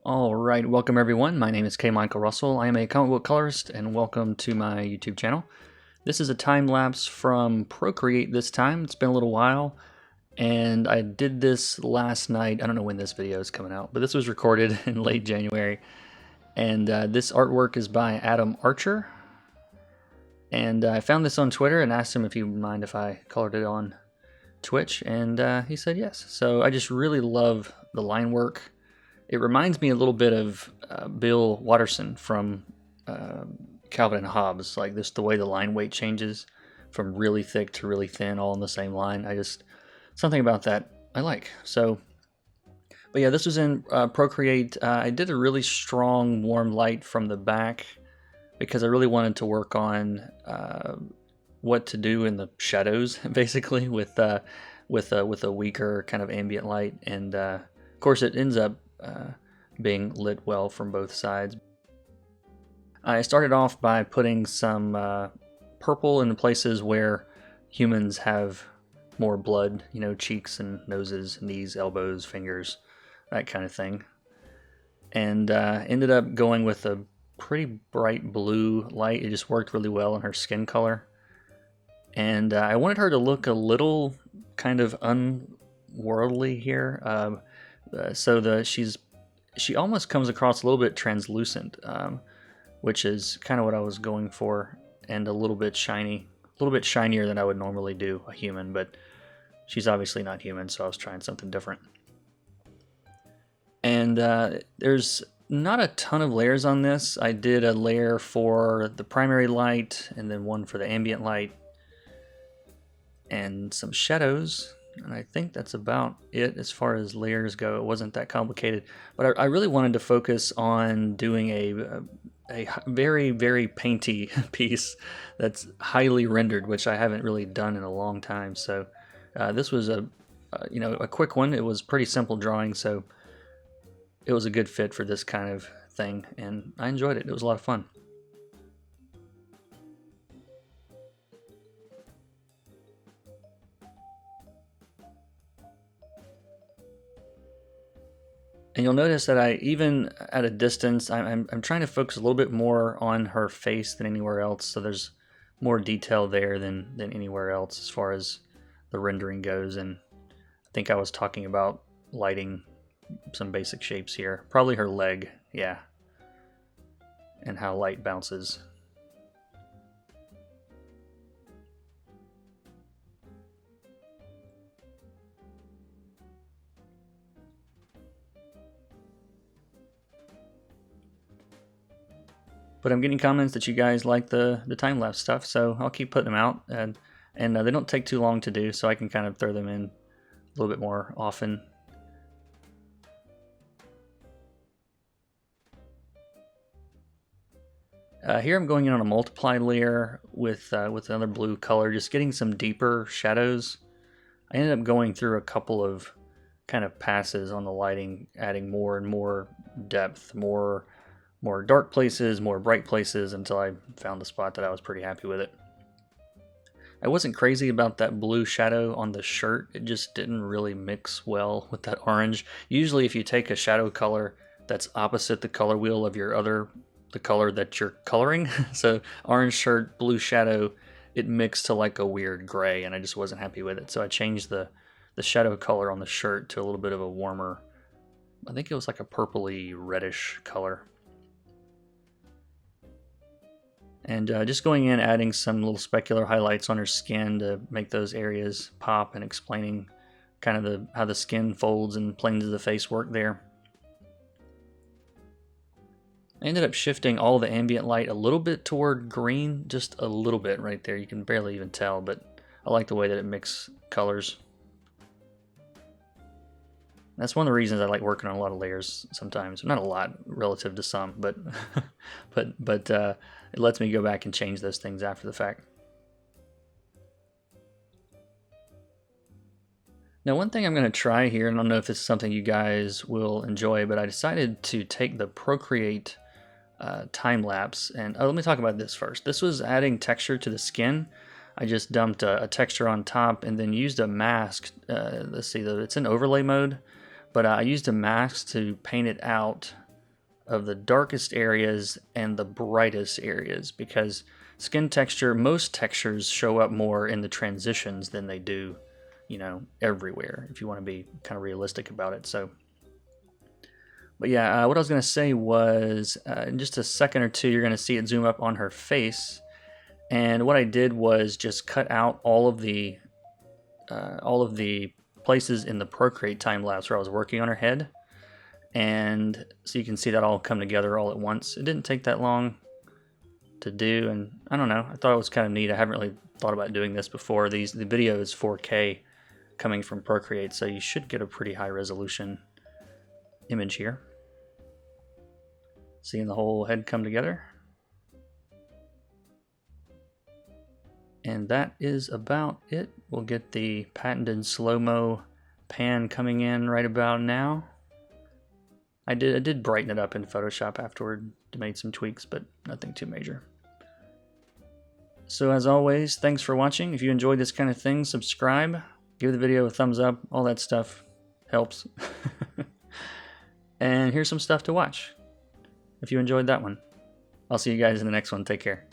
All right, welcome everyone. My name is K. Michael Russell. I am a comic book colorist, and welcome to my YouTube channel. This is a time lapse from Procreate this time. It's been a little while, and I did this last night. I don't know when this video is coming out, but this was recorded in late January. And this artwork is by Adam Archer. And I found this on Twitter and asked him if he would mind if I colored it on Twitch, and he said yes. So I just really love the line work. It reminds me a little bit of Bill Watterson from Calvin and Hobbes, like this, the way the line weight changes from really thick to really thin, all in the same line. Something about that I like. So, but yeah, this was in Procreate. I did a really strong warm light from the back because I really wanted to work on what to do in the shadows, basically, with a weaker kind of ambient light, and of course it ends up being lit well from both sides. I started off by putting some purple in the places where humans have more blood, you know, cheeks and noses, knees, elbows, fingers, that kind of thing. And ended up going with a pretty bright blue light. It just worked really well in her skin color. And I wanted her to look a little kind of unworldly here. She almost comes across a little bit translucent, which is kind of what I was going for, and a little bit shiny, a little bit shinier than I would normally do a human, but she's obviously not human, so I was trying something different. And there's not a ton of layers on this. I did a layer for the primary light, and then one for the ambient light, and some shadows. And I think that's about it as far as layers go. It wasn't that complicated, but I really wanted to focus on doing a very, very painty piece that's highly rendered, which I haven't really done in a long time. So this was a quick one. It was pretty simple drawing, so it was a good fit for this kind of thing, and I enjoyed it. It was a lot of fun. And you'll notice that even at a distance, I'm trying to focus a little bit more on her face than anywhere else. So there's more detail there than anywhere else as far as the rendering goes. And I think I was talking about lighting some basic shapes here. Probably her leg, yeah. And how light bounces. But I'm getting comments that you guys like the time-lapse stuff, so I'll keep putting them out. And they don't take too long to do, so I can kind of throw them in a little bit more often. Here I'm going in on a multiply layer with another blue color, just getting some deeper shadows. I ended up going through a couple of kind of passes on the lighting, adding more and more depth, more dark places, more bright places, until I found a spot that I was pretty happy with it. I wasn't crazy about that blue shadow on the shirt. It just didn't really mix well with that orange. Usually if you take a shadow color that's opposite the color wheel of the color that you're coloring, so orange shirt, blue shadow, it mixed to like a weird gray, and I just wasn't happy with it. So I changed the shadow color on the shirt to a little bit of a warmer, I think it was like a purpley reddish color. And just going in, adding some little specular highlights on her skin to make those areas pop, and explaining kind of how the skin folds and planes of the face work there. I ended up shifting all the ambient light a little bit toward green, just a little bit right there. You can barely even tell, but I like the way that it mixes colors. That's one of the reasons I like working on a lot of layers sometimes. Not a lot relative to some, but but it lets me go back and change those things after the fact. Now, one thing I'm going to try here, and I don't know if this is something you guys will enjoy, but I decided to take the Procreate time-lapse, and let me talk about this first. This was adding texture to the skin. I just dumped a texture on top and then used a mask. Let's see, it's in overlay mode, but I used a mask to paint it out of the darkest areas and the brightest areas, because skin texture, most textures show up more in the transitions than they do, you know, everywhere, if you want to be kind of realistic about it. So, but yeah, what I was going to say was in just a second or two, you're going to see it zoom up on her face. And what I did was just cut out all of the places in the Procreate time-lapse where I was working on her head. And so you can see that all come together all at once. It didn't take that long to do, and I don't know, I thought it was kind of neat. I haven't really thought about doing this before. The video is 4K coming from Procreate, so you should get a pretty high resolution image here. Seeing the whole head come together. And that is about it. We'll get the patented slow-mo pan coming in right about now. I did brighten it up in Photoshop afterward to make some tweaks, but nothing too major. So as always, thanks for watching. If you enjoyed this kind of thing, subscribe, give the video a thumbs up, all that stuff helps. And here's some stuff to watch if you enjoyed that one. I'll see you guys in the next one. Take care.